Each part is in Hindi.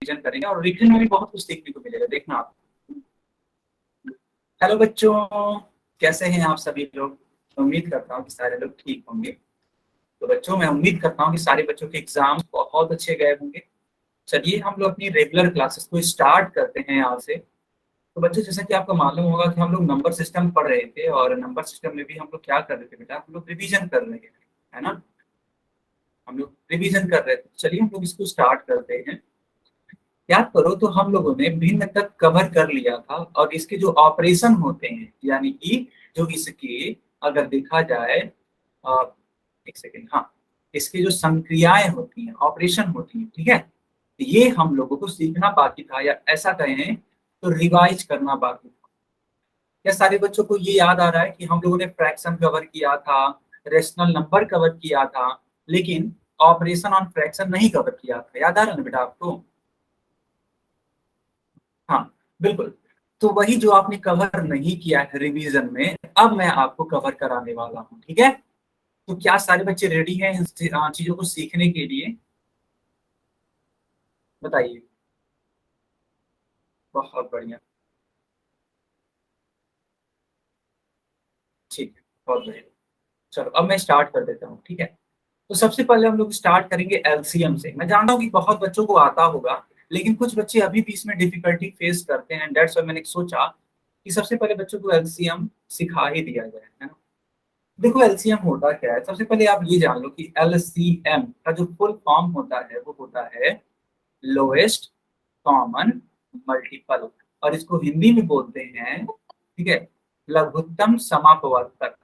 रिवीजन करेंगे और रिवीजन में भी बहुत कुछ सीखने को मिलेगा, देखना आप। हेलो बच्चों, कैसे हैं आप सभी लोग? उम्मीद करता हूँ कि सारे लोग ठीक होंगे। तो बच्चों, मैं उम्मीद करता हूँ कि सारे बच्चों के एग्जाम बहुत अच्छे गए होंगे। चलिए हम लोग अपनी रेगुलर क्लासेस को स्टार्ट करते हैं यहाँ से। तो बच्चों, जैसा कि आपको मालूम होगा कि हम लोग नंबर सिस्टम पढ़ रहे थे, और नंबर सिस्टम में भी हम लोग क्या कर रहे थे बेटा, हम लोग रिवीजन कर रहे हैं, है ना। हम लोग रिवीजन कर रहे थे। चलिए हम लोग इसको स्टार्ट करते हैं। याद करो तो हम लोगों ने भिन्न तक कवर कर लिया था, और इसके जो ऑपरेशन होते हैं, यानी कि जो इसके, अगर देखा जाए, अ, एक सेकेंड, हाँ, इसकी जो संक्रियाएं होती हैं, ऑपरेशन होती हैं, ठीक है, ये हम लोगों को सीखना बाकी था, या ऐसा कहें तो रिवाइज करना बाकी था। क्या सारे बच्चों को ये याद आ रहा है कि हम लोगों ने फ्रैक्शन कवर किया था, रेशनल नंबर कवर किया था, लेकिन ऑपरेशन ऑन फ्रैक्शन नहीं कवर किया था? याद आ रहा है ना बेटा आपको? हाँ, बिल्कुल। तो वही जो आपने कवर नहीं किया है रिवीजन में, अब मैं आपको कवर कराने वाला हूँ, ठीक है। तो क्या सारे बच्चे रेडी हैं इन चीजों को सीखने के लिए? बताइए। बहुत बढ़िया। ठीक है, बहुत बढ़िया। चलो अब मैं स्टार्ट कर देता हूँ, ठीक है। तो सबसे पहले हम लोग स्टार्ट करेंगे एलसीएम से। मैं जानता हूँ कि बहुत बच्चों को आता होगा, लेकिन कुछ बच्चे अभी भी इसमें डिफिकल्टी फेस करते हैं। दैट्स व्हाई मैंने सोचा कि सबसे पहले बच्चों को एलसीएम सिखा ही दिया जाए, है ना। देखो एलसीएम होता क्या है, सबसे पहले आप ये जान लो कि एलसीएम का जो फुल फॉर्म होता है वो होता है लोएस्ट कॉमन मल्टीपल, और इसको हिंदी में बोलते हैं, ठीक है, लघुत्तम समापवर्तक,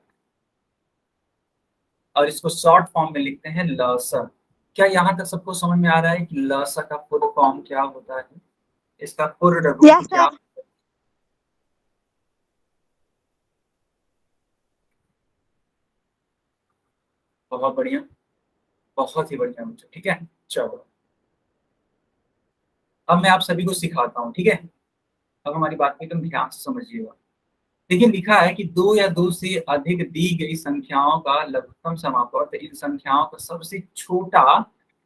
और इसको शॉर्ट फॉर्म में लिखते हैं लस। क्या यहाँ तक सबको समझ में आ रहा है कि लस का फुल फॉर्म क्या होता है, इसका पूर्ण रूप यस क्या? सर। बहुत बढ़िया, बहुत ही बढ़िया बच्चों, ठीक है। चलो अब मैं आप सभी को सिखाता हूँ, ठीक है। अब हमारी बात को एकदम ध्यान से समझिएगा। देखिए लिखा है कि दो या दो से अधिक दी गई संख्याओं का लघुत्तम समापवर्त इन संख्याओं का सबसे छोटा,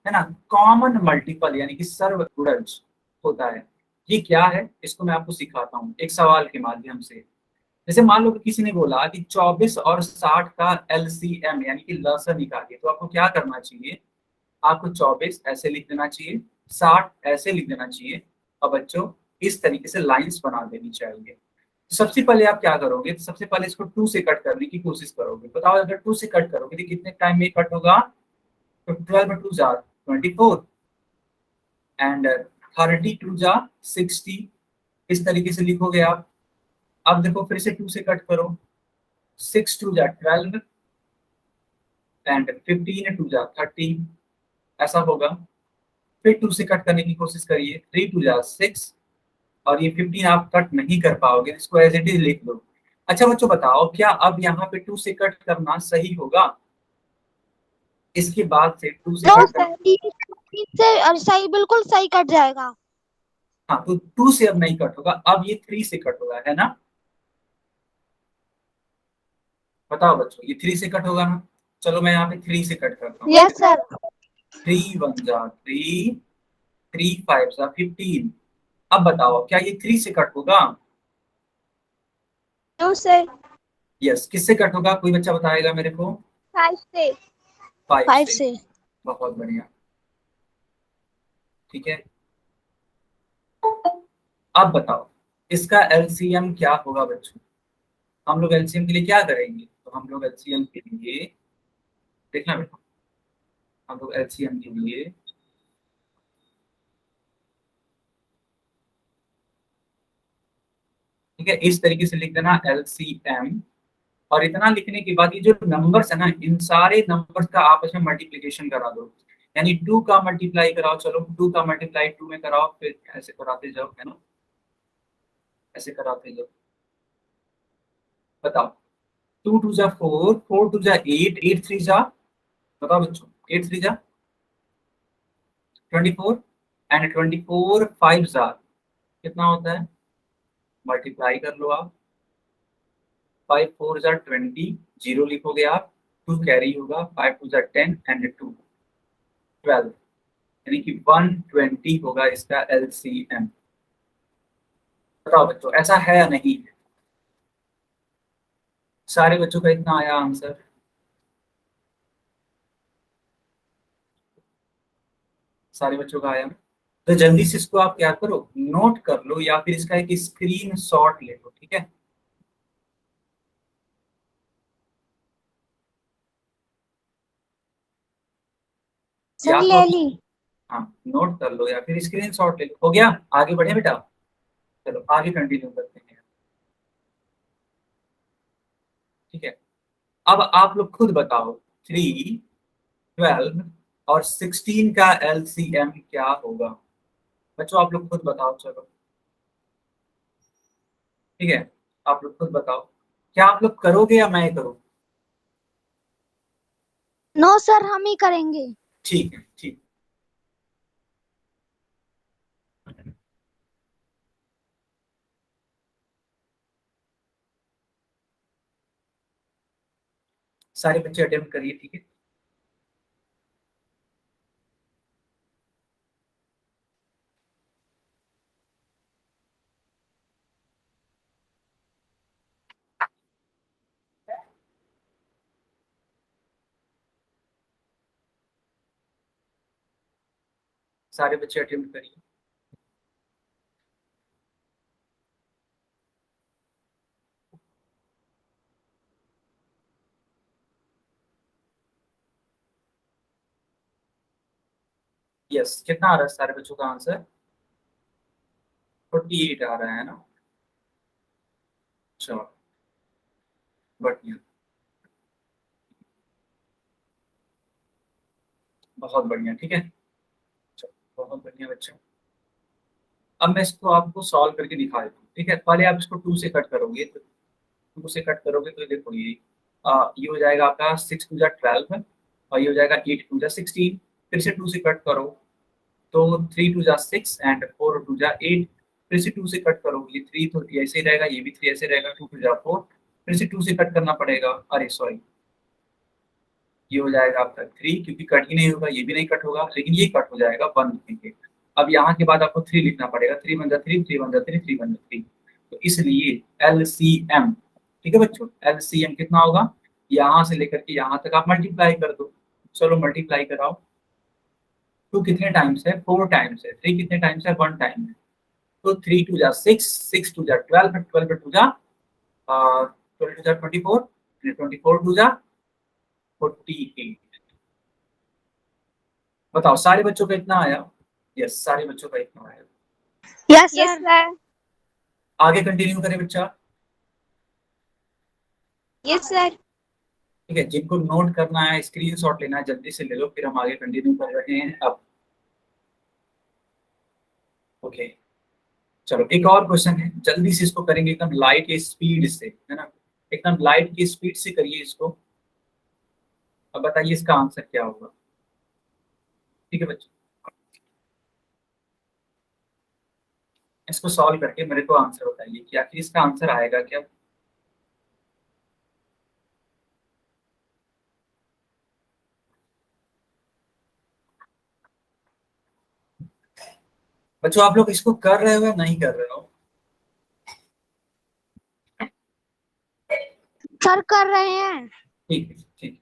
है ना, कॉमन मल्टीपल यानी कि सर्वगुणज होता है। ये क्या है, इसको मैं आपको सिखाता हूँ एक सवाल के माध्यम से। जैसे मान लो कि किसी ने बोला कि 24 और 60 का एलसीएम यानी कि लसा निकालिए, तो आपको क्या करना चाहिए? आपको 24 ऐसे लिख देना चाहिए, 60 ऐसे लिख देना चाहिए, और बच्चों इस तरीके से लाइंस बना देनी चाहिए। तो सबसे पहले आप क्या करोगे, तो सबसे पहले इसको 2 से कट करने की कोशिश करोगे। बताओ अगर 2 से कट करोगे तो कितने टाइम में कट होगा? तो 12 2 जा 24, एंड 30 2 जा 60, इस तरीके से लिखोगे आप। अब देखो फिर से 2 से कट करो, 6 2 जा 12, एंड 15 2 जा 30, ऐसा होगा। फिर 2 से कट करने की कोशिश करिए, 3 2 जा 6, और ये 15 आप कट नहीं कर पाओगे, इसको एज इट इज लिख लो। अच्छा बच्चों बताओ, क्या अब यहाँ पे 2 से कट करना सही होगा? इसके बाद से 2 से नो कट करना, सर, 3 से सही, बिल्कुल सही कट जाएगा। हाँ, तो 2 से अब नहीं कट होगा, अब ये 3 से कट होगा, है ना। बताओ बच्चों, ये 3 से कट होगा ना। चलो मैं यहाँ पे 3 से कट करता हूँ, ठीक यस है। सर। 3 1 जा 3, 3 5 जा 15। अब बताओ क्या ये 3 से कट होगा? No sir. यस, किससे कट होगा, कोई बच्चा बताएगा मेरे को? 5 से। 5 5 से। से। बहुत बढ़िया, ठीक है। अब बताओ इसका एलसीएम क्या होगा बच्चों? हम लोग एलसीएम के लिए क्या करेंगे, तो हम लोग एलसीएम के लिए, देखना बेटा, हम लोग एलसीएम के लिए, ठीक है, इस तरीके से लिख देना एलसीएम। और इतना लिखने के बाद ये जो नंबर्स है ना, इन सारे नंबर्स का आपस में मल्टीप्लिकेशन करा दो। यानी 2 का मल्टीप्लाई कराओ, चलो 2 का मल्टीप्लाई 2 में कराओ, फिर ऐसे कराते जाओ, है ना, ऐसे कराते जाओ। बताओ, 2 2 जा 4, 4 2 जा 8, 8 3 जा, बताओ बच्चों, 8 3 जा 24, एंड 24 5 जा कितना होता है? मल्टीप्लाई कर लो आप। 5 4 जा 20, जीरो लिखोगे आप, 2 कैरी होगा, 5 2 जा 10, एंड 2 12। यानी कि 120 होगा इसका LCM। बताओ बच्चों ऐसा है या नहीं? सारे बच्चों का इतना आया आंसर? सारे बच्चों का आया? तो जल्दी से इसको आप क्या करो, नोट कर लो या फिर इसका एक स्क्रीन शॉट ले लो, ठीक है? या सर तो ले ली। हाँ नोट कर लो या फिर स्क्रीन शॉट ले लो। हो गया? आगे बढ़े बेटा, चलो आगे कंटिन्यू करते हैं। ठीक है, अब आप लोग खुद बताओ 3, 12 और 16 का LCM क्या होगा? बच्चों आप लोग खुद बताओ, चलो ठीक है, आप लोग खुद बताओ। क्या आप लोग करोगे या मैं करूँ? नो सर, हम ही करेंगे। ठीक है, ठीक। सारे बच्चे अटेम्प्ट करिए, ठीक है? सारे बच्चे अटेम्प्ट करिए। यस, कितना आ रहा है सारे बच्चों का आंसर? 48 आ रहा है ना? चलो बढ़िया, बहुत बढ़िया, ठीक है। चलो बहुत बढ़िया बच्चों। अब मैं इसको आपको सॉल्व करके दिखा देता हूँ, ठीक है? पहले आप इसको 2 से कट करोगे, तो 2 से कट करोगे तो देखो ये हो जाएगा आपका 6 टू जा 12 और ये हो जाएगा 8 टू जा 16। फिर से 2 से कट करो तो 3 टू जा 6 एंड 4 टू जा 8। फिर से 2 से कट करो, ये 3 तो ऐसे ही रहेगा, ये भी 3 ऐसे रहेगा, 2 टू जा 4। फिर से 2 से कट करना पड़ेगा, अरे सॉरी, ये हो जाएगा आपका 3, क्योंकि कट ही नहीं होगा, ये भी नहीं कट होगा, लेकिन ये कट हो जाएगा 1 लिखेंगे। अब यहाँ के बाद आपको 3 लिखना पड़ेगा, 3 वन जा 3, 3 वन जा 3, 3 वन जा 3। तो इसलिए LCM, ठीक है बच्चों, LCM कितना होगा? यहाँ से लेकर के यहाँ तक आप मल्टीप्लाई कर दो। चलो मल्टीप्लाई कराओ। 2 कितने टाइम्स है? 4 टाइम्स है। 3 कितने टाइम्स है? 1 टाइम है। तो 3 टू जा 6, 6 टू जा 12, 12 टू जा 12 टू जा 24, 24 टू जा 48। बताओ सारे बच्चों का इतना आया? यस, सारे बच्चों का इतना आया। Yes yes sir. सर। आगे कंटिन्यू करें बच्चा? Yes sir. ठीक है, जिनको नोट करना है, स्क्रीनशॉट लेना है, जल्दी से ले लो, फिर हम आगे कंटिन्यू कर रहे हैं अब। ओके, चलो एक और क्वेश्चन है, जल्दी से इसको करेंगे, एकदम लाइट की स्पीड से, है ना? एकदम लाइट की स्पीड से करिए इसको। अब बताइए इसका आंसर क्या होगा? ठीक है बच्चों, इसको सॉल्व करके मेरे को आंसर बताइए कि आखिर इसका आंसर आएगा क्या? बच्चों आप लोग इसको कर रहे हो या नहीं कर रहे हो? सर कर रहे हैं। ठीक है, ठीक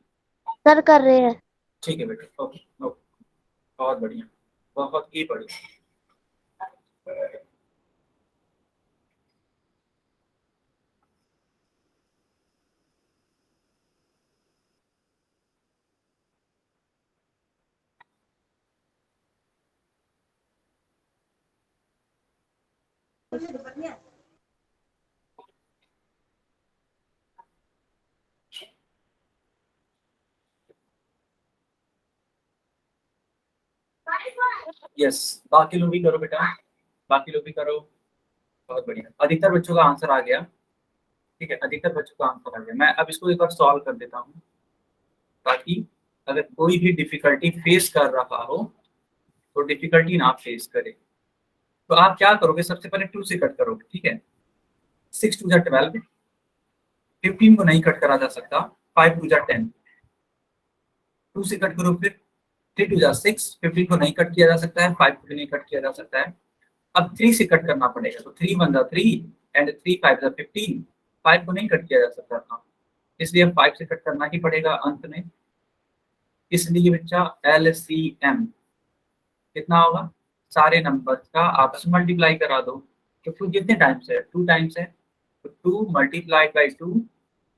सर कर रहे हैं। ठीक है बेटा, ओके ओके, बहुत बढ़िया, बहुत ही बढ़िया। यस, बाकी लोग भी करो बेटा, बाकी लोग भी करो। बहुत बढ़िया, अधिकतर बच्चों का आंसर आ गया। ठीक है, अधिकतर बच्चों का आंसर आ गया। मैं अब इसको एक बार सॉल्व कर देता हूँ, ताकि अगर कोई भी डिफिकल्टी फेस कर रहा हो तो डिफिकल्टी ना फेस करे। तो आप क्या करोगे, सबसे पहले 2 से कट करोगे, ठीक है? 6 टू जा 12, 15 को नहीं कट करा जा सकता, 5 टू जा 10। 2 से कट करो फिर 3 2 जा 6, 15 को नहीं कट किया जा सकता है, 5 को भी नहीं कट किया जा सकता है। अब 3 से कट करना पड़ेगा, तो 3 1 जा 3 एंड 3 5 जा 15, 5 को नहीं कट किया जा सकता था, इसलिए 5 से कट करना ही पड़ेगा अंत में। इसलिए बच्चा LCM कितना होगा, सारे नंबर्स का आपस में मल्टीप्लाई करा दो। तो 2 कितने टाइम्स है, 2 टाइम्स है, तो 2 multiplied by 2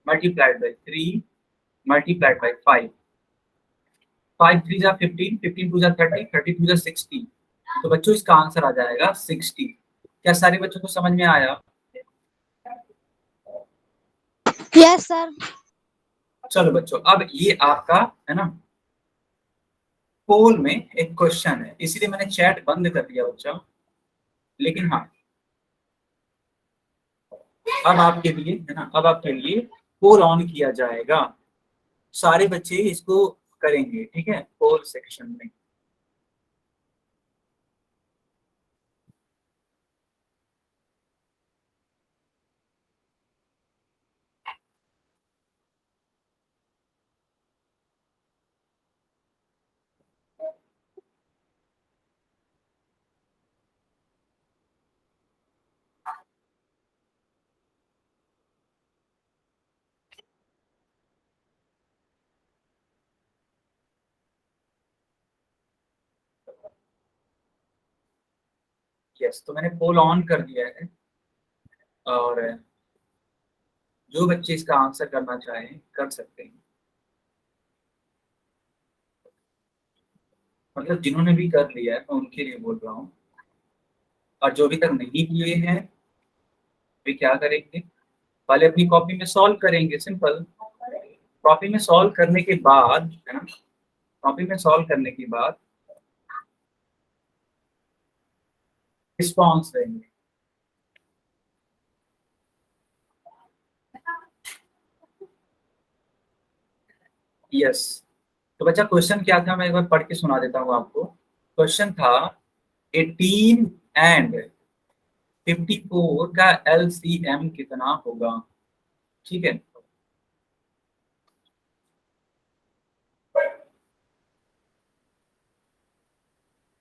multiplied by 3 multiplied by 5, 5 3 जा 15, 15 2 जा 30, 30 2 जा 60। तो बच्चों इसका आंसर आ जाएगा 60। क्या सारे बच्चों को समझ में आया? Yes sir. चलो बच्चों, अब ये आपका है ना पोल में एक क्वेश्चन है, इसीलिए मैंने चैट बंद कर दिया बच्चा, लेकिन हाँ अब आपके लिए है ना, अब आपके लिए पोल ऑन किया जाएगा, सारे बच्चे इसको करेंगे, ठीक है, पोल सेक्शन में। यस, तो मैंने पोल ऑन कर दिया है, और जो बच्चे इसका आंसर करना चाहें कर सकते हैं, मतलब जिन्होंने भी कर लिया है मैं उनके लिए बोल रहा हूँ, और जो अभी तक नहीं किए हैं वे क्या करेंगे, पहले अपनी कॉपी में सॉल्व करेंगे, सिंपल। कॉपी में सॉल्व करने के बाद है ना, कॉपी में सॉल्व करने के बाद रिस्पॉन्स देंगे। यस, तो बच्चा क्वेश्चन क्या था, मैं एक बार पढ़ के सुना देता हूँ आपको। क्वेश्चन था 18 एंड 54 का LCM कितना होगा, ठीक है।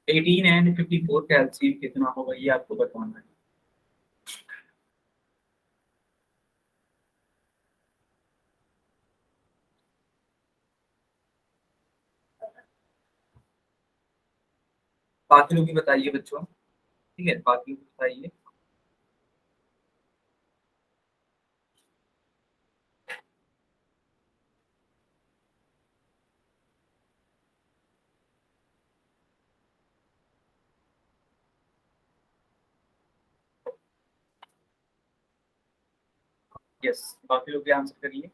18 एंड 54 का LCM कितना होगा ये आपको बताना है। बाकी लोग भी बताइए बच्चों, ठीक है, बाकी लोग बताइए। यस, बाकी लोग भी आंसर करिए।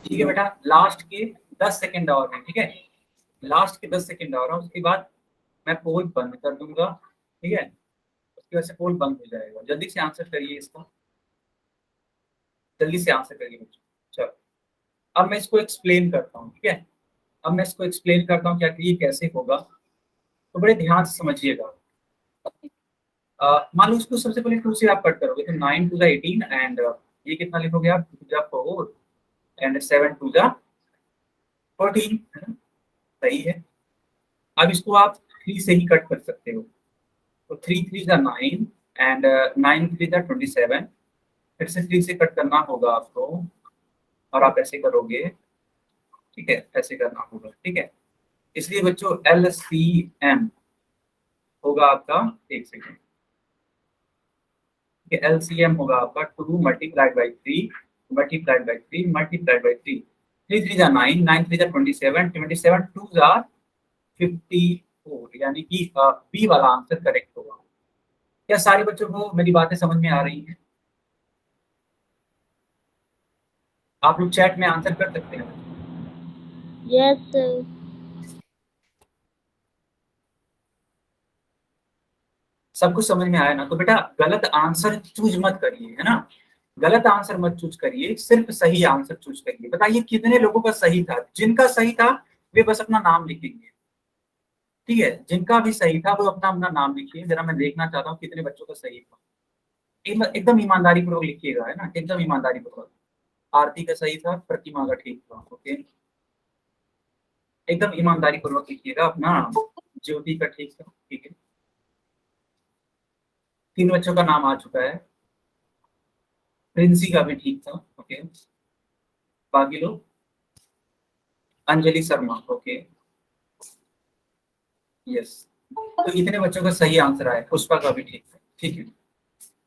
ठीक है बेटा, लास्ट के 10 सेकंड और हैं, ठीक है, लास्ट के 10 सेकंड और हैं, उसके बाद मैं पोल बंद कर दूंगा, ठीक है, उसकी वजह से पोल बंद हो जाएगा। जल्दी से आंसर करिए इसका, जल्दी से आंसर करिए बच्चों। चलो, अब मैं इसको एक्सप्लेन करता हूँ, ठीक है, अब मैं इसको एक्सप्लेन करता हूँ क्या ये कैसे होगा, तो बड़े ध्यान से समझिएगा। मान लो इसको सबसे पहले 2 से आप कट करोगे, तो 9 2 जा 18 एंड ये कितना लिखोगे आप, 2 जा 4 एंड 7 2 जा 14, है ना, सही है। अब इसको आप 3 से ही कट कर सकते हो, तो 3 3 जा 9 एंड 9 3 जा 27, फिर से 3 से कट करना होगा आपको, और आप ऐसे करोगे, ठीक है, ऐसे करना होगा, ठीक है। इसलिए बच्चों LCM होगा आपका, एक सेकेंड, LCM होगा आपका 2 multiplied by 3 multiplied by 3 multiplied by 3, 3 3 जा 9 9 3 जा 27 27 2 जा 54, यानी कि बी वाला आंसर करेक्ट होगा। क्या सारे बच्चों को मेरी बातें समझ में आ रही हैं? आप लोग चैट में आंसर कर सकते हैं। Yes sir. सब कुछ समझ में आया ना? तो बेटा गलत आंसर चूज मत करिए, है ना? गलत आंसर मत चूज करिए, सिर्फ सही आंसर चूज करिए। बताइए कितने लोगों का सही था? जिनका सही था वे बस अपना नाम लिखेंगे, ठीक है? जिनका भी सही था वो अपना अपना नाम लिखिए। जरा मैं देखना चाहता हूँ कितने बच्चों का सही था। एकदम ईमानदारी पूर्वक लिखिएगा, है ना? एकदम ईमानदारी पूर्वक। आरती का सही था, प्रतिमा का ठीक था, ओके। एकदम ईमानदारी पूर्वक लिखिएगा अपना। ज्योति का ठीक था, ठीक है। 3 बच्चों का नाम आ चुका है। प्रिंसी का भी ठीक था, ओके। बाकी लोग, अंजलि शर्मा, ओके, यस। तो इतने बच्चों का सही आंसर आया। पुष्पा का भी ठीक था, ठीक है।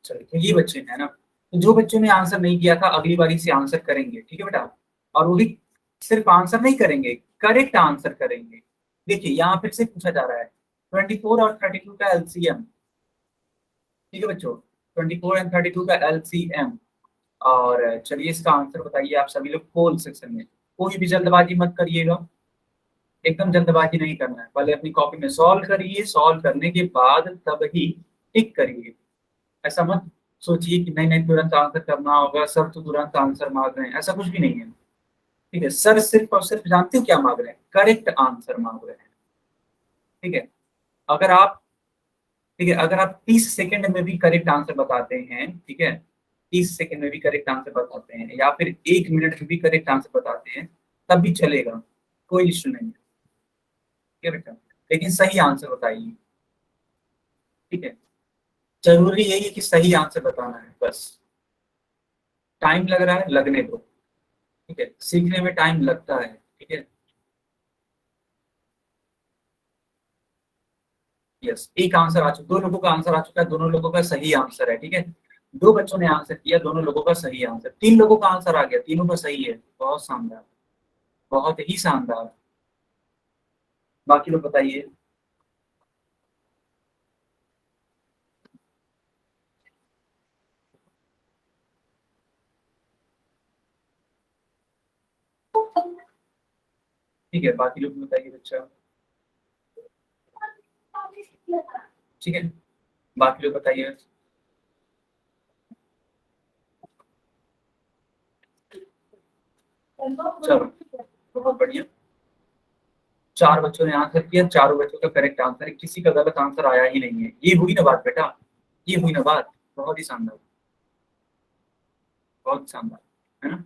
चलिए, तो ये बच्चे हैं ना। तो जो बच्चों ने आंसर नहीं किया था अगली बारी से आंसर करेंगे, ठीक है बेटा? और वो भी सिर्फ आंसर नहीं करेंगे, करेक्ट आंसर करेंगे। देखिए यहाँ फिर से पूछा जा रहा है 24 और 32 का एलसीएम, ठीक है बच्चों? 24 एंड 32 का एलसीएम। और चलिए इसका आंसर बताइए आप सभी लोग पोल सेक्शन में। कोई भी जल्दबाजी मत करिएगा, एकदम जल्दबाजी नहीं करना है। पहले अपनी कॉपी में सॉल्व करिए, सॉल्व करने के बाद तब ही टिक करिए। ऐसा मत सोचिए कि नहीं नहीं तुरंत आंसर करना होगा, सर तो तुरंत आंसर मांग रहे हैं, ऐसा कुछ भी नहीं है। ठीक है, सर सिर्फ और सिर्फ जानते हो क्या मांग रहे हैं? करेक्ट आंसर मांग रहे हैं, ठीक है? अगर आप, ठीक है, अगर आप 30 सेकंड में भी करेक्ट आंसर बताते हैं, ठीक है, 30 सेकंड में भी करेक्ट आंसर बताते हैं या फिर 1 मिनट में भी करेक्ट आंसर बताते हैं तब भी चलेगा, कोई इश्यू नहीं है, ठीक है बेटा? लेकिन सही आंसर बताइए, ठीक है? जरूरी यही है कि सही आंसर बताना है बस। टाइम लग रहा है, लगने दो, ठीक है? सीखने में टाइम लगता है, ठीक है? यस, एक आंसर आ चुका, 2 लोगों का आंसर आ चुका है, दोनों लोगों का सही आंसर है, ठीक है? 2 बच्चों ने आंसर किया, दोनों लोगों का सही आंसर। 3 लोगों का आंसर आ गया, तीनों का सही है। बहुत शानदार, बहुत ही शानदार। बाकी लोग बताइए। ठीक है, बाकी लोग बताइए बच्चा, ठीक है? बाकी लोग बताइए। चलो, बहुत बढ़िया। 4 बच्चों ने आंसर किया, चारों बच्चों का करेक्ट आंसर है, किसी का गलत आंसर आया ही नहीं है। ये हुई ना बात बेटा, ये हुई ना बात। बहुत ही शानदार, बहुत शानदार, है ना?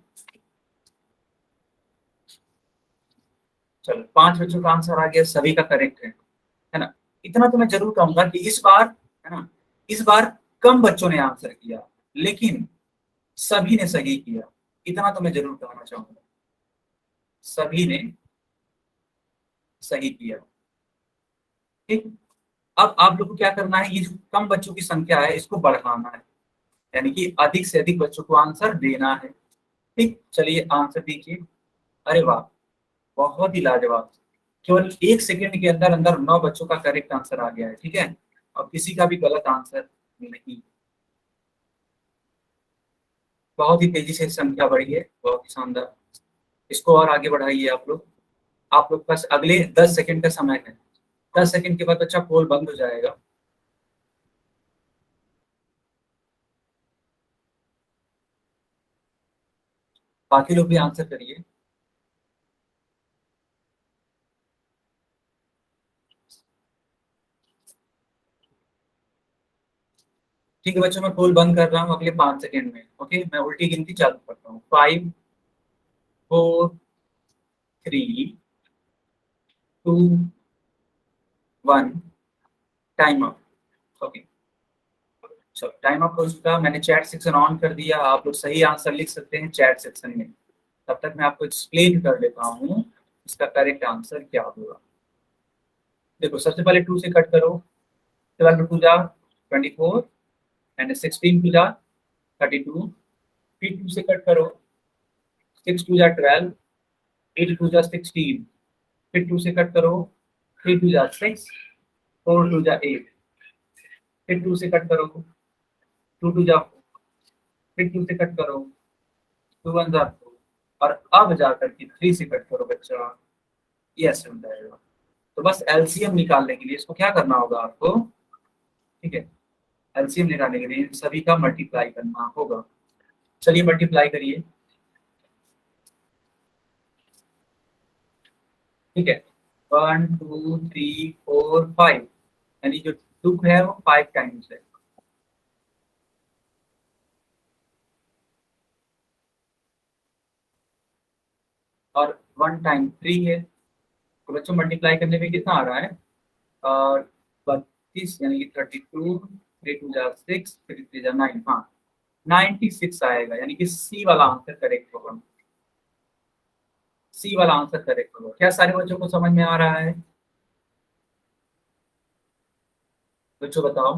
चलो, 5 बच्चों का आंसर आ गया, सभी का करेक्ट है ना? इतना तो मैं जरूर कहूंगा कि इस बार, है ना, इस बार कम बच्चों ने आंसर किया लेकिन सभी ने सही किया। इतना तो मैं जरूर कहना चाहूंगा, सभी ने सही किया, ठीक। अब आप लोग को क्या करना है, ये जो कम बच्चों की संख्या है इसको बढ़ाना है, यानी कि अधिक से अधिक बच्चों को आंसर देना है, ठीक। चलिए आंसर दीजिए। अरे वाह, बहुत ही लाजवाब। केवल 1 सेकंड के अंदर अंदर 9 बच्चों का करेक्ट आंसर आ गया है, ठीक है? और किसी का भी गलत आंसर नहीं। बहुत ही तेजी से संख्या बढ़ी है, बहुत ही शानदार। इसको और आगे बढ़ाइए आप लोग। आप लोग पास अगले 10 सेकंड का समय है। 10 सेकंड के बाद बच्चा पोल बंद हो जाएगा। बाकी लोग भी आंसर करिए। ठीक है बच्चों, मैं पोल बंद कर रहा हूँ अगले 5 सेकंड में, ओके? मैं उल्टी गिनती चालू करता हूँ। 5, 4, 3, 2, 1, टाइम अप, ओके। चलो, टाइम अप हो चुका। मैंने चैट सेक्शन ऑन कर दिया, आप लोग सही आंसर लिख सकते हैं चैट सेक्शन में। तब तक मैं आपको एक्सप्लेन कर देता हूँ इसका करेक्ट आंसर क्या होगा। देखो, सबसे पहले 2 से कट करो। 12 टू जा 24 एंड 16 टू जा 32। फिर 2 से कट करो। 6 टू जा 12, 8 टू जा 16। फिर 2 से कट करो। 3 टू जा 6, 4 टू जा 8। फिर 2 से कट करो। 2 टू जा 4। फिर 2 से कट करो। 2 1 जा 4। और अब जाकर के 3 से कट करो बच्चा, ये ऐसे हो जाएगा। तो बस एलसीएम निकालने के लिए इसको क्या करना होगा आपको, ठीक है, एलसीएम निकालने के लिए इन सभी का मल्टीप्लाई करना होगा। चलिए मल्टीप्लाई करिए, ठीक है। 1 2 3 4 5, यानी जो 2 है वो 5 टाइम्स है। और 1 टाइम 3 है, तो बच्चों मल्टीप्लाई करने में कितना आ रहा है, और 32 यानी कि 32, 3 2 जा 6, 3 3 जा 9, हाँ 96 आएगा, यानी कि सी वाला आंसर करेक्ट होगा। सी वाला आंसर करेक्ट होगा। क्या सारे बच्चों को समझ में आ रहा है? बच्चों बताओ।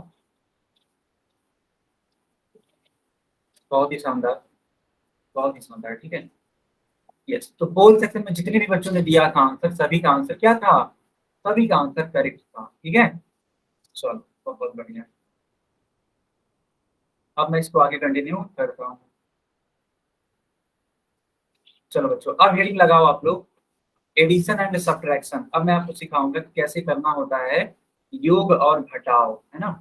बहुत ही शानदार, बहुत ही शानदार, ठीक है। यस, तो पोल सेक्शन में जितने भी बच्चों ने दिया था आंसर, सभी का आंसर क्या था, सभी का आंसर करेक्ट था, ठीक है। चलो बहुत बहुत बढ़िया। अब मैं इसको आगे कंटिन्यू करता हूँ। चलो बच्चों, अब हेडिंग लगाओ आप लोग, एडिशन एंड सब्ट्रैक्शन। अब मैं आपको सिखाऊंगा कि कैसे करना होता है योग और घटाव, है ना।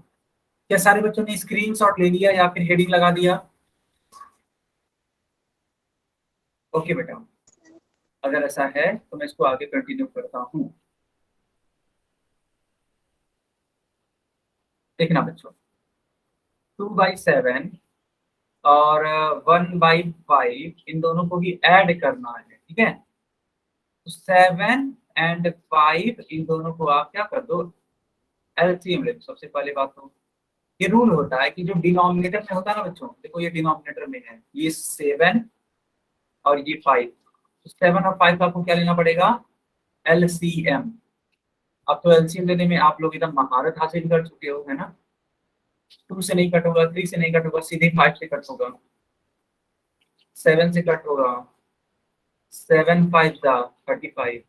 क्या सारे बच्चों ने स्क्रीनशॉट ले लिया या फिर हेडिंग लगा दिया? ओके बेटा, अगर ऐसा है तो मैं इसको आगे कंटिन्यू करता हूँ। देखना बच्चों, 2/7 और 1/5, इन दोनों को भी ऐड करना है, ठीक है। तो 7 और 5, इन दोनों को आप क्या कर दो, एलसीएम ले लो। सबसे पहले बात तो ये रूल होता है कि जो डिनोमिनेटर में होता है ना बच्चों, देखो ये डिनोमिनेटर में है, ये 7 और ये 5, तो 7 और 5 का आपको क्या लेना पड़ेगा, एलसीएम। अब तो एलसीएम लेने में आप लोग एकदम महारत हासिल कर चुके हो, है ना। 2 से नहीं कट होगा, 3 से नहीं कट होगा, सीधे 5 से कट होगा, 7 से कट होगा, 7 5 जा 35,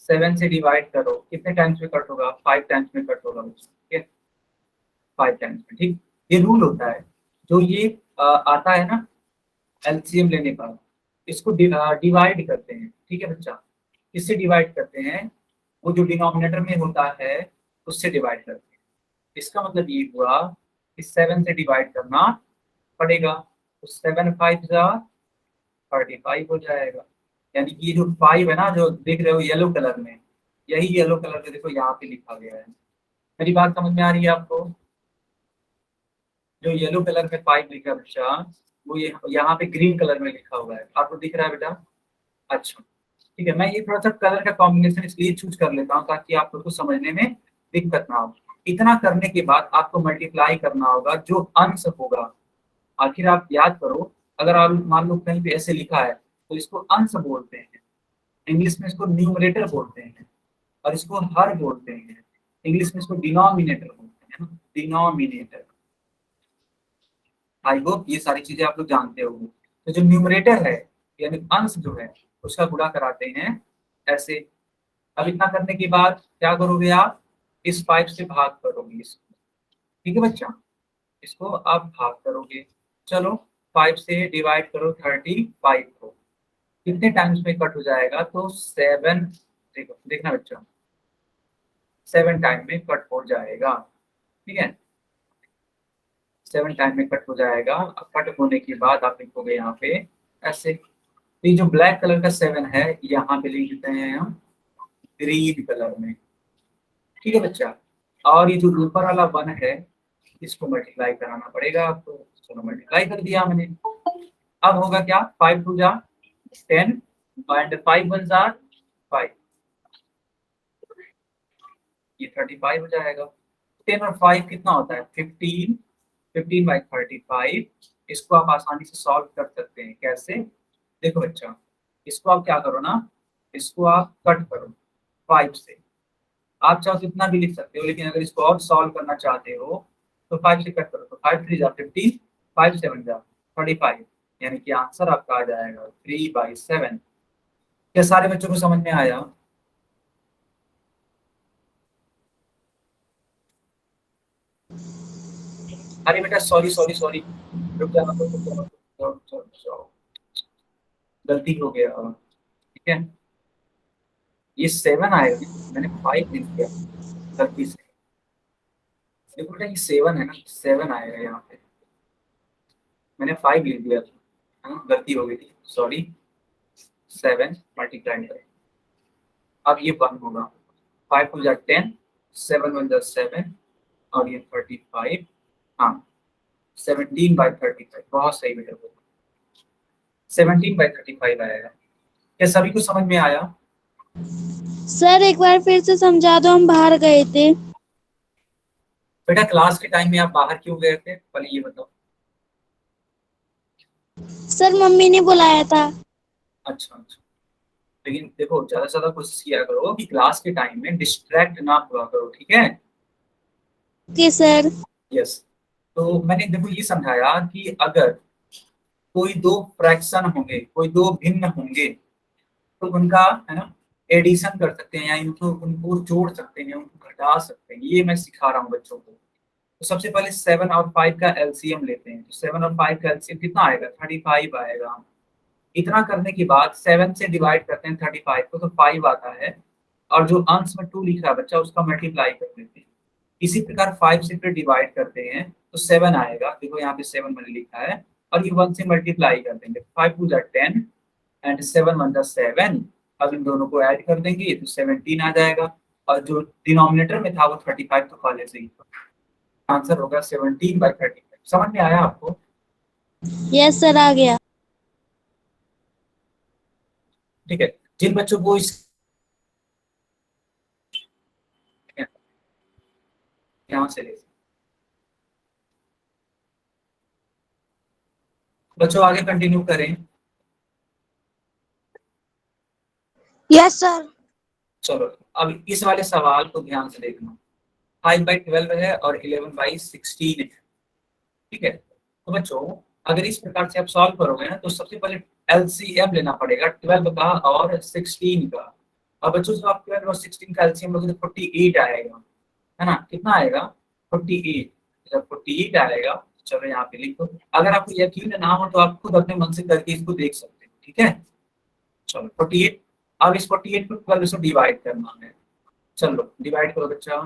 7 से डिवाइड करो, कितने टाइम्स में कट होगा, 5 टाइम्स में कट होगा, ठीक है, 5 टाइम्स में, ठीक। ये रूल होता है। जो ये आता है ना एलसीएम लेने पर, इसको डिवाइड करते हैं, ठीक है बच्चा। किससे डिवाइड करते हैं, वो जो डिनोमिनेटर में होता है उससे डिवाइड करते हैं। इसका मतलब ये हुआ कि 7 से डिवाइड करना पड़ेगा, तो 7 5 जा 35 हो जाएगा। यानी कि ये जो 5 है ना, जो देख रहे हो येलो कलर में, यही येलो कलर में देखो यहाँ पे लिखा गया है। मेरी बात समझ में आ रही है आपको? जो येलो कलर में 5 लिखा है बच्चा, वो ये यहाँ पे ग्रीन कलर में लिखा हुआ है, आपको दिख रहा है बेटा? अच्छा, ठीक है। मैं ये थोड़ा सा कलर का कॉम्बिनेशन इसलिए चूज कर लेता हूँ ताकि आप लोग को समझने में दिक्कत ना हो। इतना करने के बाद आपको मल्टीप्लाई करना होगा जो अंश होगा। आखिर आप याद करो, अगर आप मान लो कहीं पे ऐसे लिखा है तो इसको अंश बोलते हैं, इंग्लिश में इसको न्यूमरेटर बोलते हैं, और इसको हर बोलते हैं, इंग्लिश में इसको डिनोमिनेटर बोलते हैं ना, डिनोमिनेटर। आई होप ये सारी चीजें आप लोग जानते होंगे। तो जो न्यूमरेटर है यानी अंश जो है, उसका गुणा कराते हैं ऐसे। अब इतना करने के बाद क्या करोगे आप, इस 5 से भाग करोगे इसको, ठीक है बच्चा, इसको आप भाग करोगे। चलो 5 से डिवाइड करो 35 को, कितने टाइम्स में कट हो जाएगा, तो 7, देखो देखना बच्चा, 7 टाइम में कट हो जाएगा, ठीक है, 7 टाइम में कट हो जाएगा। अब कट होने के बाद आप लिखोगे यहाँ पे ऐसे। तो ये जो ब्लैक कलर का 7 है, यहाँ पे लिख देते हैं हम ग्रीन कलर में, ठीक है बच्चा। और ये जो ऊपर वाला 1 है, इसको मल्टीप्लाई कराना पड़ेगा आपको। चलो मल्टीप्लाई कर दिया मैंने। अब होगा क्या, 5 2 जा 10 एंड 5 1 जा 5, ये 35 हो जाएगा। 10 और 5 कितना होता है, 15, 15/35। इसको आप आसानी से सॉल्व कर सकते हैं, कैसे, देखो बच्चा, इसको आप क्या करो ना, इसको आप कट करो 5 से। आप चाहो तो इतना भी लिख सकते हो, लेकिन अगर इसको और सॉल्व करना चाहते हो तो 5 से कट करो, तो 5 3 जा 15, 5 7 जा 35, यानी कि आंसर आपका आ जाएगा 3/7। क्या सारे बच्चों को समझ में आया? अरे बेटा सॉरी सॉरी सॉरी, रुक जाना, रुक जाओ, रुक जाओ, रुक जाओ, रुक जाओ। गलती हो गया, ठीक है। ये 7 आएगा, मैंने 5 लिख दिया गलती से। देखो बेटा ये 7 है ना, 7 आएगा यहाँ पे, मैंने 5 लिख दिया था, है ना, गलती हो गई थी, सॉरी। 7 मल्टीप्लाई करें, अब ये 1 होगा, 5 टू जा 10, 7 1 जा 7, और ये 35, हाँ 17/35, बहुत सही बेटा, 17/35 आएगा। क्या सभी को समझ में आया? सर एक बार फिर से समझा दो, हम बाहर गए थे। बेटा क्लास के टाइम में आप बाहर क्यों गए थे, पहले ये बताओ। सर मम्मी ने बुलाया था। अच्छा अच्छा, लेकिन देखो ज्यादा से ज्यादा कोशिश किया करो कि क्लास के टाइम में डिस्ट्रैक्ट ना हुआ करो, ठीक है। Okay sir. यस, तो मैंने देखो ये समझाया कि अगर कोई दो फ्रैक्शन होंगे, कोई दो भिन्न होंगे, तो उनका, है ना, एडिशन कर सकते हैं, या इनको उनको जोड़ सकते हैं, उनको घटा सकते हैं, ये मैं सिखा रहा हूँ बच्चों को। तो सबसे पहले 7 और 5 का एलसीएम लेते हैं, तो 7 और 5 का एलसीएम कितना आएगा, 35 आएगा। इतना करने के बाद 7 से डिवाइड करते हैं 35 को, तो 5 आता है, और जो अंश में 2 लिख रहा है बच्चा उसका मल्टीप्लाई कर देते हैं। इसी प्रकार 5 से फिर डिवाइड करते हैं तो 7 आएगा, देखो यहाँ पे 7 मैंने लिखा है, और ये 1 से मल्टीप्लाई कर देंगे, 5 2 जा 10 एंड 7 1 जा 7। अब इन दोनों को ऐड कर देंगे तो 17 आ जाएगा, और जो डिनोमिनेटर में था वो 35 तो पहले से ही था। आंसर होगा 17/35। समझ में आया आपको? यस सर, आ गया। ठीक है, जिन बच्चों को इस यहाँ से ले, बच्चों आगे कंटिन्यू करें। Yes sir. चलो अब इस वाले सवाल को ध्यान से देखना, 5/12 है और 11/16 है, ठीक है। तो बच्चों अगर इस प्रकार से आप सॉल्व करोगे ना, तो सबसे पहले एलसीएम लेना पड़ेगा 12 का और 16 का। और बच्चों जब आप 12 और 16 का एलसीएम लोगे तो 48 आएगा, है ना, कितना आएगा, 48। जब 48 आएगा, चलो यहाँ पे लिख दो। अगर आपको यकीन ना हो तो आप खुद अपने मन से करके इसको देख सकते हो, ठीक है। चलो 48, अब इस 48 को 12 से डिवाइड करना है, चलो डिवाइड करो बच्चा,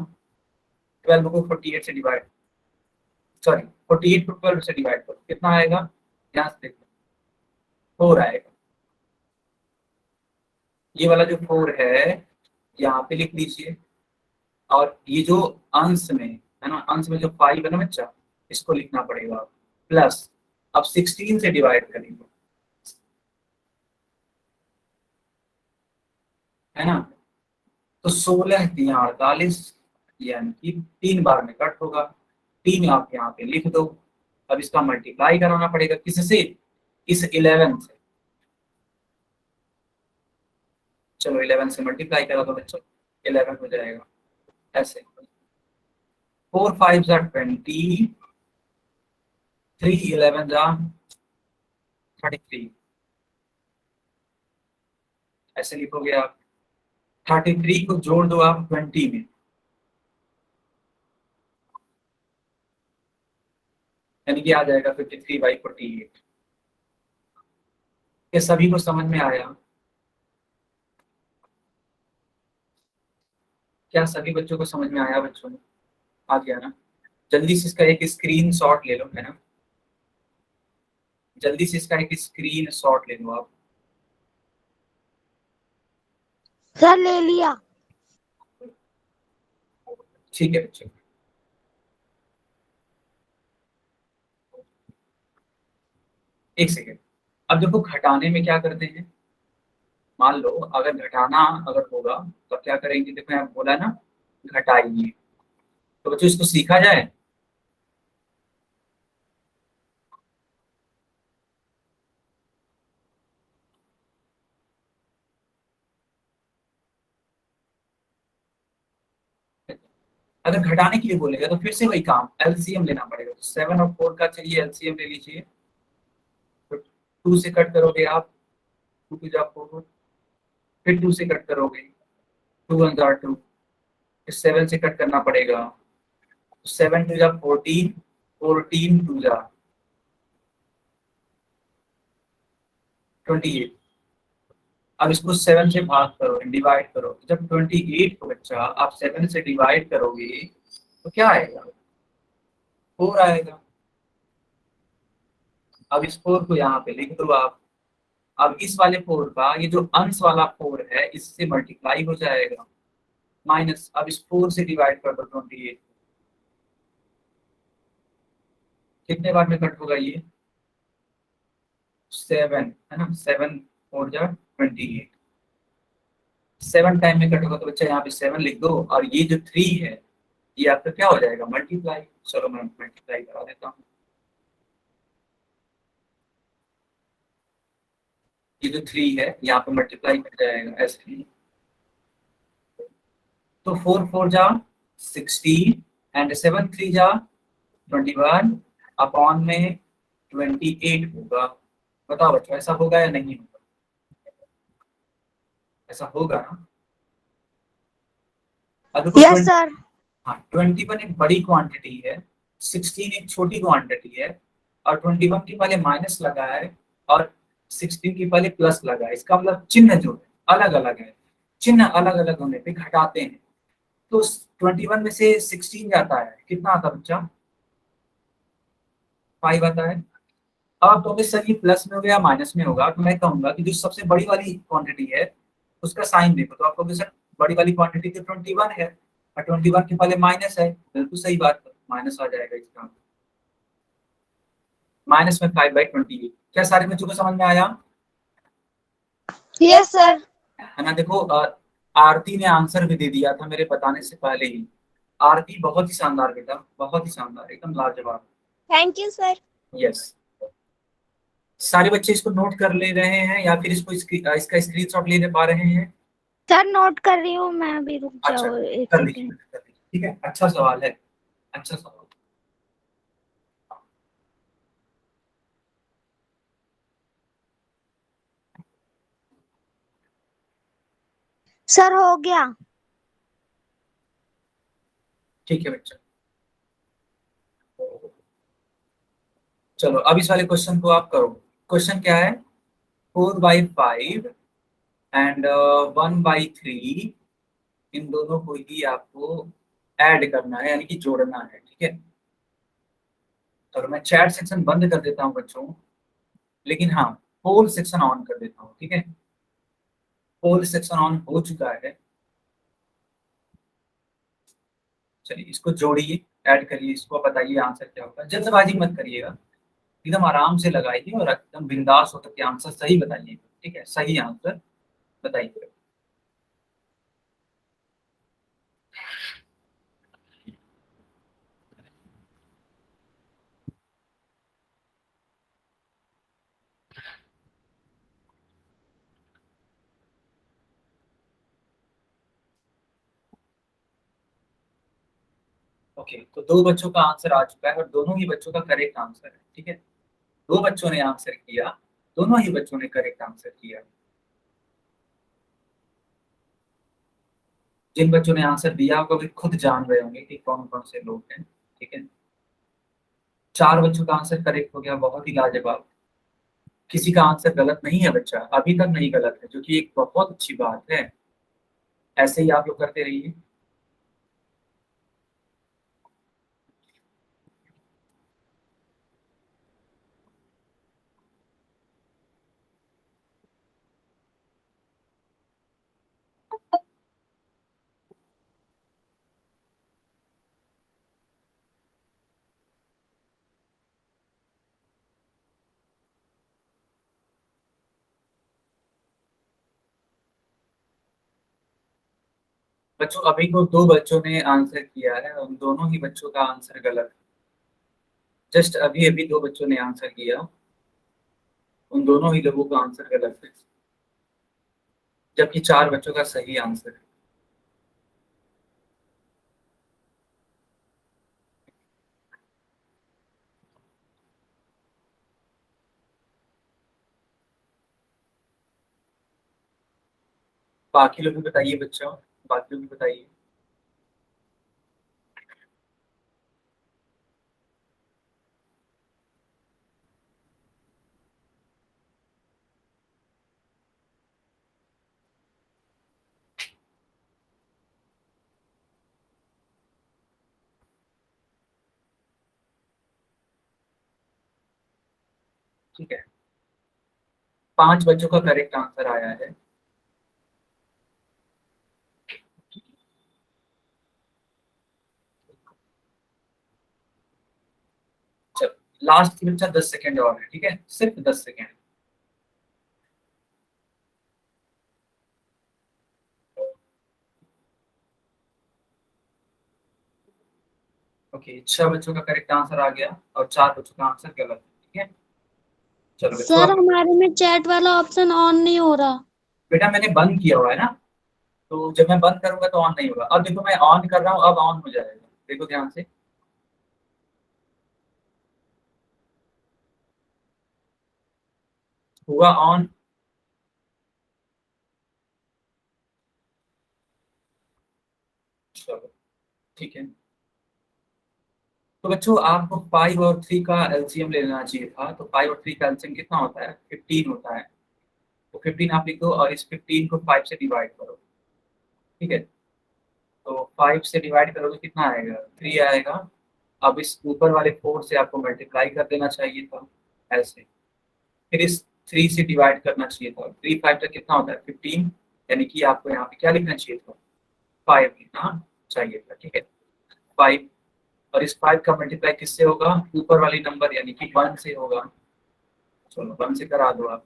12 को 48 से डिवाइड, सॉरी 48 को 12 से डिवाइड करो, कितना आएगा, यहाँ से देखो 4 आएगा। ये वाला जो 4 है यहाँ पे लिख लीजिए, और ये जो अंश में है ना, अंश में जो 5 है ना बच्चा, इसको लिखना पड़ेगा प्लस। अब 16 से डिवाइड करेंगे, है ना, तो 16 दिया 48, यानी कि 3 बार में कट होगा, 3 आप यहाँ पे लिख दो। अब इसका मल्टीप्लाई कराना पड़ेगा किससे, इस 11 से। चलो 11 से मल्टीप्लाई करा दो बच्चों, 11 हो जाएगा ऐसे, 4 5 जा 20, 3 11 जा 33, ऐसे लिखोगे आप। 33 को जोड़ दो आप 20 में, यानी कि आ जाएगा 53/48। ये सभी को समझ में आया? क्या सभी बच्चों को समझ में आया बच्चों? आ गया ना? जल्दी से इसका एक स्क्रीन शॉट ले लो, है ना, जल्दी से इसका एक स्क्रीन शॉट ले लो आप। सर ले लिया। ठीक है बच्चों, एक सेकेंड। अब देखो घटाने में क्या करते हैं, मान लो अगर घटाना अगर होगा तो क्या करेंगे, देखो यहाँ बोला ना घटाइए, तो बच्चों इसको सीखा जाए। अगर घटाने के लिए बोलेगा तो फिर से वही काम, एलसीएम लेना पड़ेगा। तो 7 और 4 का चाहिए एलसीएम ले लीजिए, तो 2 से कट करोगे आप, 2 2 जा 4, फिर 2 से कट करोगे, 2 1 जा 2, फिर 7 से कट करना पड़ेगा, 7 2 जा 14, 14 2 जा 28, अब इसको 7 से भाग करो, डिवाइड करो। जब 28 को बच्चा आप 7 से डिवाइड करोगे तो क्या आएगा? 4 आएगा। अब इस 4 को यहाँ पे लिख दो आप। अब इस वाले 4 का ये जो अंश वाला 4 है इससे मल्टीप्लाई हो जाएगा, माइनस। अब इस 4 से डिवाइड कर दो 28। कितने बार में कट होगा ये? 7 है ना, 7 4 जा 28। 7 टाइम में कट होगा तो बच्चा यहाँ पे 7 लिख दो, और ये जो 3 है ये आपका क्या हो जाएगा? मल्टीप्लाई। चलो मैं मल्टीप्लाई करा देता हूँ। ये जो 3 है यहाँ पे मल्टीप्लाई कर जाएगा ऐसे ही। तो 4 4 जा 16 एंड 7 3 जा 21 अपॉन में 28 होगा। बताओ बच्चों ऐसा होगा या नहीं होगा? ऐसा होगा ना? अब देखो यस सर। हाँ, 21 एक बड़ी क्वांटिटी है, 16 एक छोटी क्वांटिटी है, और 21 के पहले माइनस लगा है और 16 के पहले प्लस लगा है। इसका मतलब चिन्ह जो है अलग अलग है। चिन्ह अलग अलग होने पे घटाते हैं। तो 21 में से 16 जाता है, कितना आता है बच्चा? 5 आता है। अब तो सर ये प्लस में हो गया माइनस में होगा, तो मैं कहूंगा कि जो सबसे बड़ी वाली क्वांटिटी है उसका साइन देखो, तो आपको सर बड़ी वाली क्वांटिटी तो 21 है, और 21 के पहले माइनस है, बिल्कुल सही बात है, माइनस आ जाएगा इसका। माइनस में 5/28। क्या सारे बच्चों को समझ में आया? Yes sir. है ना? देखो आरती ने आंसर भी दे दिया था मेरे बताने से पहले ही। आरती बहुत ही शानदार बेटा, बहुत ही शानदार, एकदम लाजवाब। Thank you sir. यस। सारे बच्चे इसको नोट कर ले रहे हैं या फिर इसका स्क्रीनशॉट लेने पा रहे हैं? सर नोट कर रही हूँ मैं, अभी रुक अच्छा, जाओ एक कर लीजिए सेकेंड। कर लीजिए, ठीक है, अच्छा सवाल है, अच्छा सवाल। सर हो गया। ठीक है बच्चा, चलो अब इस वाले क्वेश्चन को आप करो। क्वेश्चन क्या है? 4/5 एंड 1/3, इन दोनों को ही आपको ऐड करना है, यानी कि जोड़ना है, ठीक है। चलो मैं चैट सेक्शन बंद कर देता हूँ बच्चों, लेकिन हाँ पोल सेक्शन ऑन कर देता हूँ, ठीक है। पोल सेक्शन ऑन हो चुका है। चलिए इसको जोड़िए, ऐड करिए इसको, बताइए आंसर क्या होगा। जल्दबाजी मत करिएगा, एकदम आराम से लगाइए और एकदम बिंदास होकर के आंसर सही बताइए, ठीक है, सही आंसर बताइए। ओके, तो 2 बच्चों का आंसर आ चुका है और दोनों ही बच्चों का करेक्ट आंसर है, ठीक है। 2 बच्चों ने आंसर किया, दोनों ही बच्चों ने करेक्ट आंसर किया। जिन बच्चों ने आंसर दिया होगा वे खुद जान रहे होंगे कि कौन कौन से लोग हैं, ठीक है। 4 बच्चों का आंसर करेक्ट हो गया, बहुत ही लाजवाब। किसी का आंसर गलत नहीं है बच्चा, अभी तक नहीं गलत है, जो कि एक बहुत अच्छी बात है। ऐसे ही आप लोग करते रहिए। बच्चों अभी को 2 बच्चों ने आंसर किया है, उन दोनों ही बच्चों का आंसर गलत है। जस्ट अभी अभी 2 बच्चों ने आंसर किया, उन दोनों ही लोगों का आंसर गलत है, जबकि 4 बच्चों का सही आंसर है। बाकी लोग भी बताइए बच्चों, बाकी लोग भी बताइए। ठीक है, 5 बच्चों का करेक्ट आंसर आया है। चलो लास्ट बच्चा 10 सेकेंड और है, ठीक है, सिर्फ 10 सेकेंड। ओके, 6 बच्चों का करेक्ट आंसर आ गया और 4 बच्चों का आंसर गलत है, ठीक है। चलो बच्चों सर आप, हमारे में चैट वाला ऑप्शन ऑन नहीं हो रहा। बेटा मैंने बंद किया हुआ है ना, तो जब मैं बंद करूंगा तो ऑन नहीं होगा। अब देखो मैं ऑन कर रहा हूँ, अब ऑन हो जाएगा, देखो ध्यान से। हुआ ऑन। चलो ठीक है, तो बच्चों आपको 5 और 3 का एलसीएम ले लेना चाहिए था। तो 5 और 3 का एलसीएम कितना होता है? 15 होता है। तो 15 आप लिख दो और इस 15 को 5 से डिवाइड करो, ठीक है। तो 5 से डिवाइड करोगे कितना आएगा? 3 आएगा। अब इस ऊपर वाले 4 से आपको मल्टीप्लाई कर देना चाहिए था, ऐसे। फिर इस 3 से डिवाइड करना चाहिए था। 3 5 तक कितना होता है? 15। यानी कि आपको यहाँ पे क्या लिखना चाहिए था? 5 लिखना चाहिए था, ठीक है। 5, और इस 5 का मल्टीप्लाई किससे होगा? ऊपर वाली नंबर यानी कि 1 से होगा। चलो 1 से करा दो आप।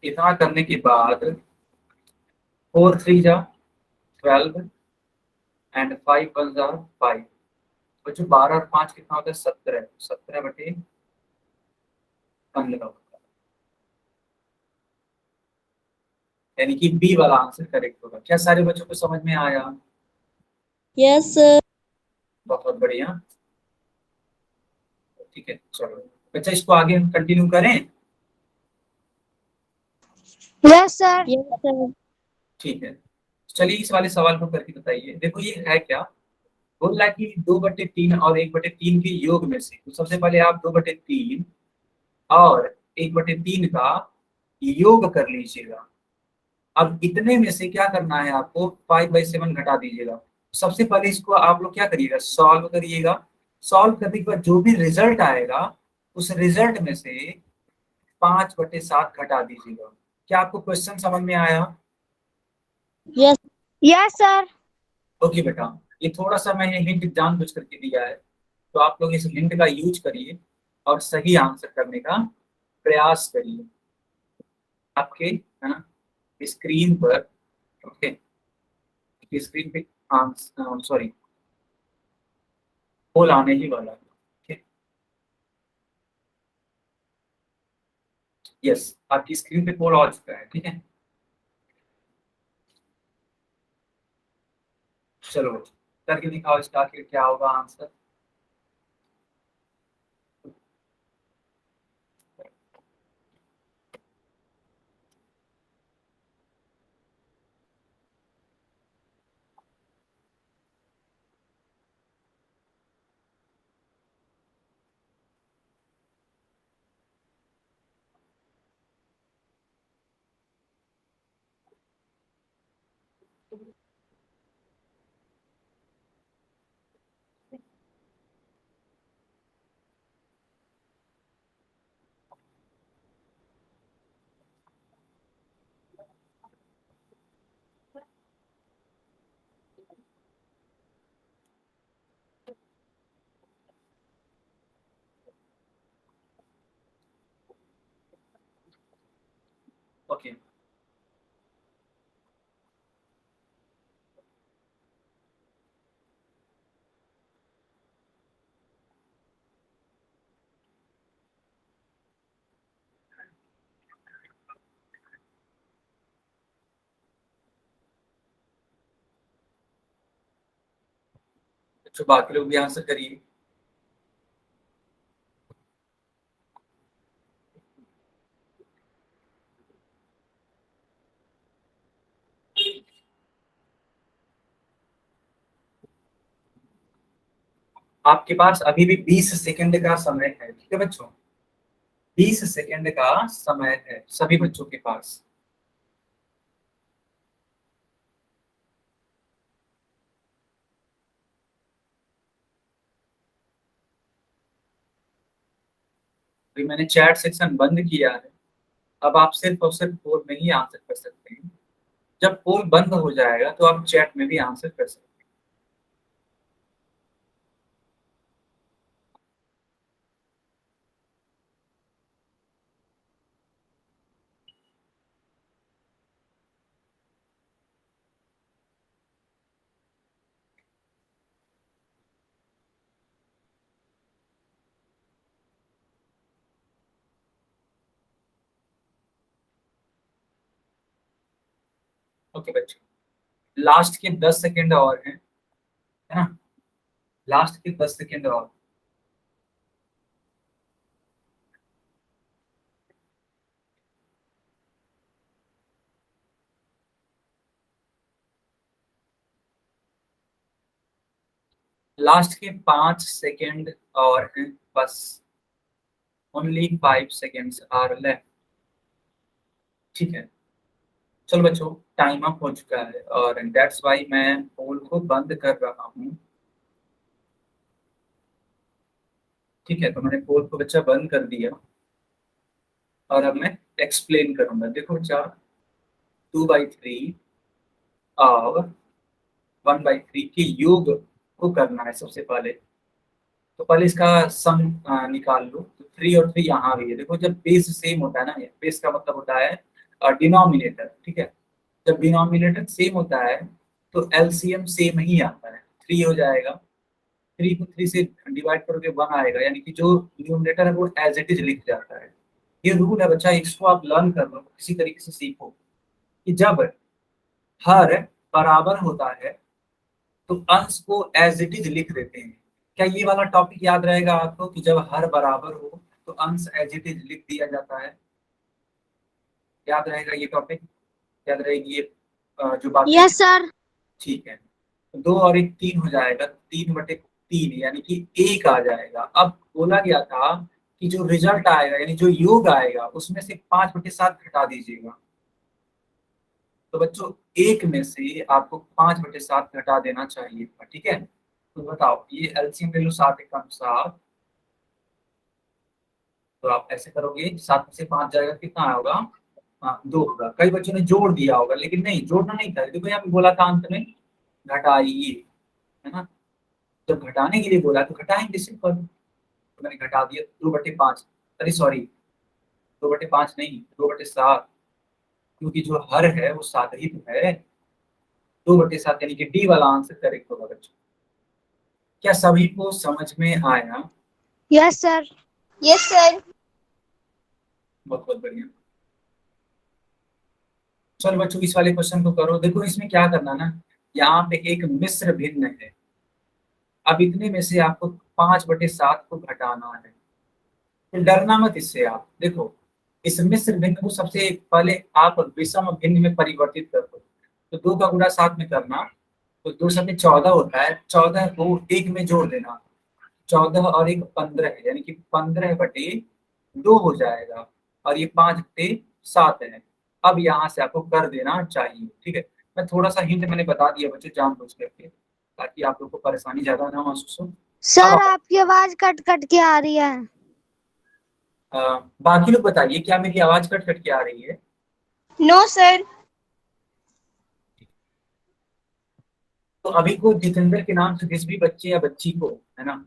इतना करने के बाद 4 3 जा 12 एंड 5 1 जा 5। बच्चों 12 और 5 कितना होता है? 17। 17 बटे 15 होता है, यानी कि बी वाला आंसर करेक्ट होगा। क्या सारे बच्चों को समझ में आया? Yes sir. बहुत बढ़िया, ठीक है। चलो बच्चा इसको आगे हम कंटिन्यू करें। Yes sir. Yes sir. ठीक है, चलिए इस वाले सवाल को करके बताइए। देखो ये है क्या, बोल रहा है कि 2/3 और 1/3 के योग में से, तो सबसे पहले आप 2/3 और 1/3 का योग कर लीजिएगा। अब इतने में से क्या करना है आपको? 5/7 घटा दीजिएगा। सबसे पहले इसको आप लोग क्या करिएगा? सॉल्व करिएगा। सॉल्व करने के बाद जो भी रिजल्ट आएगा, उस रिजल्ट में से 5/7 घटा दीजिएगा। क्या आपको क्वेश्चन समझ में आया? यस। Yes sir. ओके बेटा, ये थोड़ा सा मैंने हिंट जानबूझ करके दिया है, तो आप लोग इस हिंट का यूज करिए और सही आंसर करने का प्रयास करिए। आपके है ना स्क्रीन पर, ओके, स्क्रीन पे आंसर, सॉरी, पोल आने ही वाला है, ठीक। यस, आपकी स्क्रीन पे पोल आ चुका है, ठीक है। चलो करके दिखाओ इसका आखिर क्या होगा आंसर। ओके, तो बाकी लोग भी आंसर करिए। आपके पास अभी भी 20 सेकंड का समय है, ठीक है बच्चों। 20 सेकंड का समय है सभी बच्चों के पास। अभी मैंने चैट सेक्शन बंद किया है, अब आप सिर्फ और सिर्फ पोल में ही आंसर कर सकते हैं। जब पोल बंद हो जाएगा तो आप चैट में भी आंसर कर सकते हैं। ओके बच्चों, लास्ट के 10 सेकेंड और हैं, है ना? लास्ट के 10 सेकेंड और। लास्ट के 5 सेकेंड और हैं बस। Only 5 seconds are left. ठीक है, चलो बच्चों, टाइम अप हो चुका है और दैट्स वाई मैं पोल को बंद कर रहा हूँ। ठीक है, तो मैंने पोल को बच्चा बंद कर दिया और अब मैं एक्सप्लेन करूंगा। देखो बच्चा, 2/3 और 1/3 के योग को करना है सबसे पहले। तो पहले इसका सम निकाल लो। तो 3 और 3 यहाँ भी है। देखो, जब बेस सेम होता है ना, बेस का मतलब होता है डिनोमिनेटर। ठीक है, जब डिनोमिनेटर सेम होता है तो एलसीएम सेम ही आता है, 3 हो जाएगा। 3 को 3 से डिवाइड करोगे 1 आएगा, यानी कि जो न्यूमरेटर है वो एज इट इज लिख जाता है। ये रूल है बच्चा, इसको आप लर्न कर लो, किसी तरीके से सीखो कि जब हर बराबर होता है तो अंश को एज इट इज लिख देते हैं। क्या ये वाला टॉपिक याद रहेगा आपको कि जब हर बराबर हो तो अंश एज इट इज लिख दिया जाता है? याद रहेगा ये टॉपिक? याद रहेगी ये जो बात? Yes sir. ठीक है, तो 2 और 1 3 हो जाएगा, 3/3 यानी कि 1 आ जाएगा। अब बोला गया था कि जो रिजल्ट आएगा यानी जो योग आएगा उसमें से 5/7 घटा दीजिएगा। तो बच्चों, 1 में से आपको 5/7 घटा देना चाहिए था। ठीक है, तो बताओ, ये एलसीएम ले लो, 7 एकम 7। तो आप ऐसे करोगे, 7 में से 5 जाएगा, कितना होगा? हाँ, 2 होगा। कई बच्चों ने जोड़ दिया होगा, लेकिन नहीं, जोड़ना नहीं था। देखो यहाँ पे बोला था अंत में घटाइए, है ना? जब घटाने के लिए बोला तो घटाएंगे सिंपल। तो मैंने घटा दिया 2/5। अरे सॉरी, 2/5 नहीं, 2/7, क्योंकि जो हर है वो 7 ही तो है। 2/7 यानी कि डी वाला आंसर करेक्ट होगा बच्चों। क्या सभी को समझ में आया? Yes sir. Yes sir. बहुत बहुत बढ़िया। चलो बच्चों, इस वाले क्वेश्चन को करो। देखो, इसमें क्या करना ना, यहाँ पे एक मिश्र भिन्न है। अब इतने में से आपको 5/7 को घटाना है। तो डरना मत इससे। आप देखो, इस मिश्र भिन्न को सबसे पहले आप विषम भिन्न में परिवर्तित कर दो। तो 2 का गुणा 7 में करना, तो 2 7 14 होता है। 14 को 1 में जोड़ देना, 14 और 1 15 है, यानी कि 15/2 हो जाएगा। और ये 5/7 है। अब यहाँ से आपको कर देना चाहिए। ठीक है, मैं थोड़ा सा हिंट मैंने बता दिया बच्चों जानबूझ करके, ताकि आप लोग को परेशानी ज्यादा ना महसूस हो। सर अब आपकी आवाज कट कट के आ रही है। बाकी लोग बताइए, क्या मेरी आवाज कट कट के आ रही है? No sir. तो अभी को जितेंद्र के नाम से जिस भी बच्चे या बच्ची को, है ना,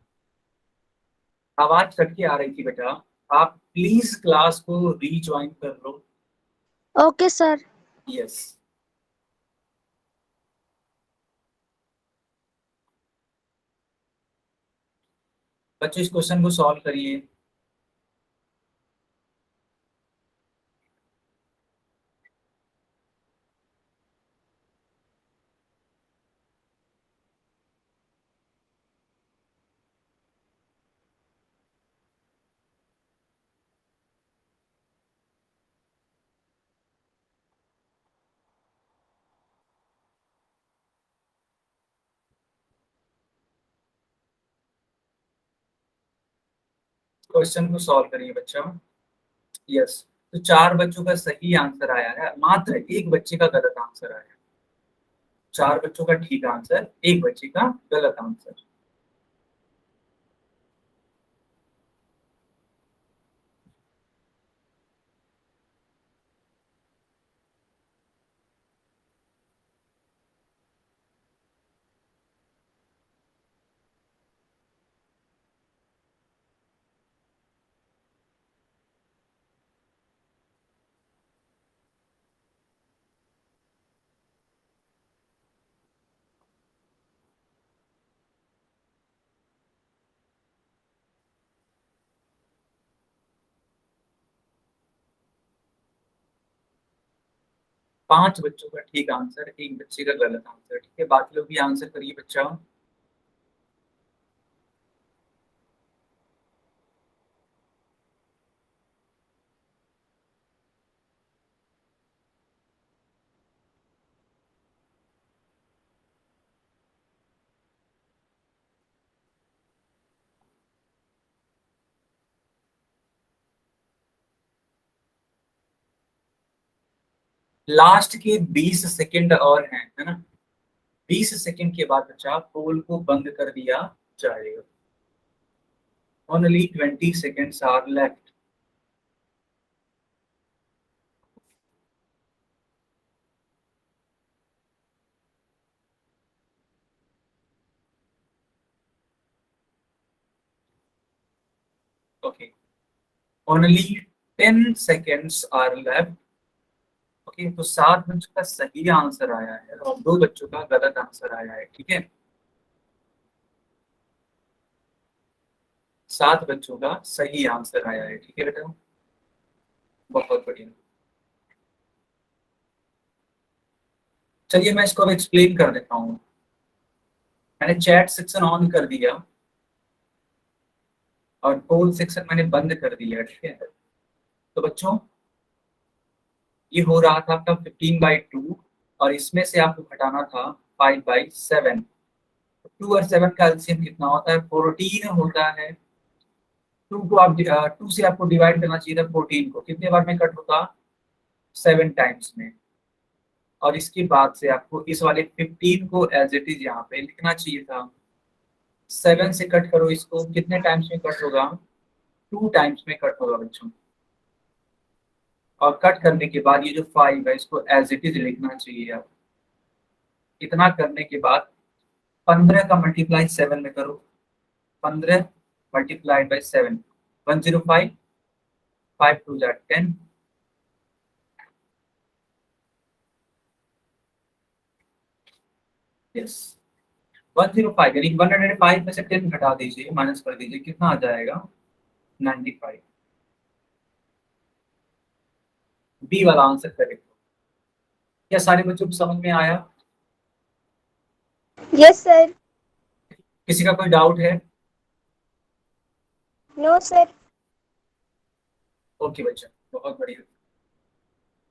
आवाज कट के आ रही थी बेटा, आप प्लीज क्लास को रीज्वाइन कर लो। Okay sir. यस। बच्चों, इस क्वेश्चन को सॉल्व करिए। क्वेश्चन को सॉल्व करिए बच्चों। यस, तो 4 बच्चों का सही आंसर आया है, मात्र एक बच्चे का गलत आंसर आया है। 4 बच्चों का ठीक आंसर, एक बच्चे का गलत आंसर। 5 बच्चों का ठीक आंसर, 1 बच्चे का गलत आंसर। ठीक है, बाकी लोग भी आंसर करिए बच्चा। लास्ट के 20 सेकंड और हैं, है ना। 20 सेकंड के बाद बच्चा पोल को बंद कर दिया जाएगा। Only 20 seconds are left. Okay, only 10 seconds are left. Okay, तो 7 बच्चों का सही आंसर आया है और 2 बच्चों का गलत आंसर आया है। ठीक है, 7 बच्चों का सही आंसर आया है। ठीक है बेटा, बहुत बढ़िया। चलिए मैं इसको अब एक्सप्लेन कर देता हूँ। मैंने चैट सेक्शन ऑन कर दिया और पोल सेक्शन मैंने बंद कर दिया। ठीक है, तो बच्चों ये हो रहा था आपका 15/2 और इसमें से आपको घटाना था 5/7। 2 और 7 का एलसीएम कितना होता है? 14 होता है। 2 को आप 2 से आपको डिवाइड करना चाहिए था 14 को। कितने बार में कट होता? 7 टाइम्स में। और इसके बाद से आपको इस वाले 15 को एज इट इज यहाँ पे लिखना चाहिए था। 7 से कट करो इसको, कितने टाइम्स में कट होगा? 2 टाइम्स में कट होगा बच्चों। और कट करने के बाद ये जो 5 है इसको एज इट इज लिखना चाहिए। आप इतना करने के बाद 15 का मल्टीप्लाई 7 में करो। 15 मल्टीप्लाइड बाई 7, 105, 5 2 10। यस, 105 यानी 105 में से 10 घटा दीजिए, माइनस कर दीजिए, कितना आ जाएगा? 95। बी वाला आंसर करेक्ट। क्या सारे बच्चों को समझ में आया? Yes, sir. किसी का कोई डाउट है? No, sir. ओके बच्चा, बहुत बढ़िया,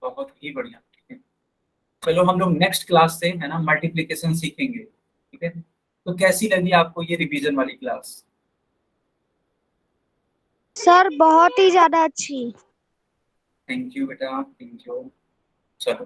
बहुत ही बढ़िया। ठीक है, चलो हम लोग नेक्स्ट क्लास से, है ना, मल्टीप्लिकेशन सीखेंगे। ठीक है, तो कैसी लगी आपको ये रिवीजन वाली क्लास? सर बहुत ही ज्यादा अच्छी। थैंक यू बेटा, थैंक यू। चलो